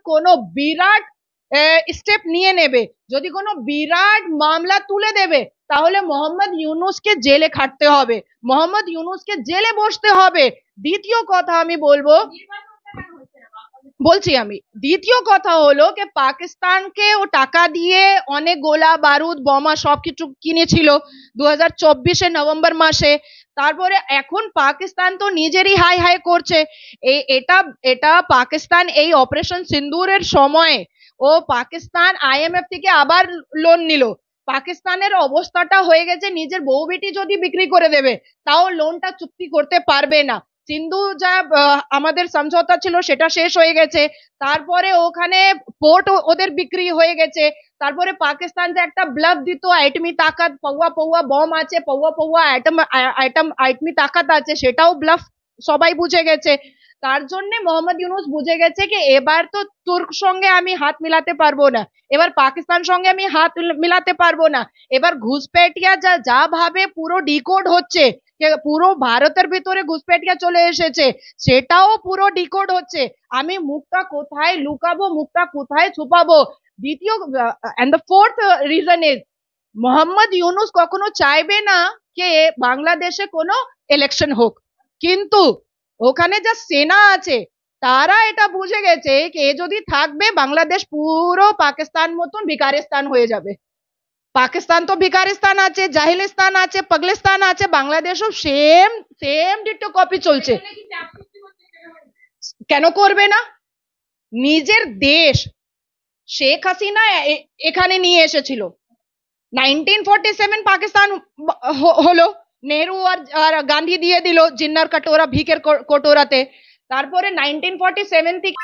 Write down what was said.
কোনো বিরাট স্টেপ নিয়ে নেবে, যদি কোনো বিরাট মামলা তুলে দেবে, তাহলে মোহাম্মদ ইউনূসকে জেলে খাটতে হবে, মোহাম্মদ ইউনূসকে জেলে বসতে হবে। দ্বিতীয় কথা আমি বলবো, আমি দ্বিতীয় কথা হলো যে পাকিস্তানকে ও টাকা দিয়ে অনেক গোলা বারুদ বোমা সবকিছু কিনেছিল 2024 নভেম্বর মাসে। তারপরে এখন পাকিস্তান তো নিজেরই হাই হাই করছে। এটা এটা পাকিস্তান এই অপারেশন সিন্দুরের সময় ও পাকিস্তান আইএমএফ থেকে আবার লোন নিল। পাকিস্তানের অবস্থাটা হয়ে গেছে নিজের বউ বেটি যদি বিক্রি করে দেবে তাও লোনটা চুক্তি করতে পারবে না। সিন্ধু যা আমাদের সমঝোতা ছিল সেটা শেষ হয়ে গেছে, তারপরে ওখানে পোর্ট ওদের বিক্রি হয়ে গেছে, তারপরে পাকিস্তান যে একটা ব্লাফ দিত আইটমি তাকাত পৌয়া পৌয়া বম আছে, পৌয়া পৌয়া আইটমি তাকাত আছে, সেটাও ব্লাফ সবাই বুঝে গেছে। তার জন্য মোহাম্মদ ইউনূস বুঝে গেছে কি এবার তো তুর্ক সঙ্গে আমি হাত মিলাতে পারবো না, এবার পাকিস্তান সঙ্গে আমি হাত মিলাতে পারবো না, এবার ঘুষপেটিয়া যা ভাবে পুরো ডিকোড হচ্ছে, পুরো ভারতের ভিতরে ঘুষপেটিয়া চলে এসেছে, সেটাও পুরো ডিকোড হচ্ছে। আমি মুখটা কোথায় লুকাবো, মুখটা কোথায় ছুপাবো। দ্বিতীয় and the fourth reason is Muhammad Yunus কখনো চাইবে না যে বাংলাদেশে কোনো ইলেকশন হোক, কিন্তু ওখানে যা সেনা আছে তারা এটা বুঝে গেছে যে যদি থাকবে বাংলাদেশ পুরো পাকিস্তান মতন ভিকারিস্তান হয়ে যাবে। পাকিস্তান তো ভিকারিস্তান আছে, জাহিলিস্তান আছে, পাগলিস্তান আছে, বাংলাদেশও সেম সেম ডিটো কপি চলছে। কেন করবে না? নিজের দেশ শেখ হাসিনা এখানে নিয়ে এসেছিল, 1947 পাকিস্তান হলো, নেহরু আর গান্ধী দিয়ে দিল জিন্নার কটোরা ভিকের কটোরাতে, তারপরে 1947 থেকে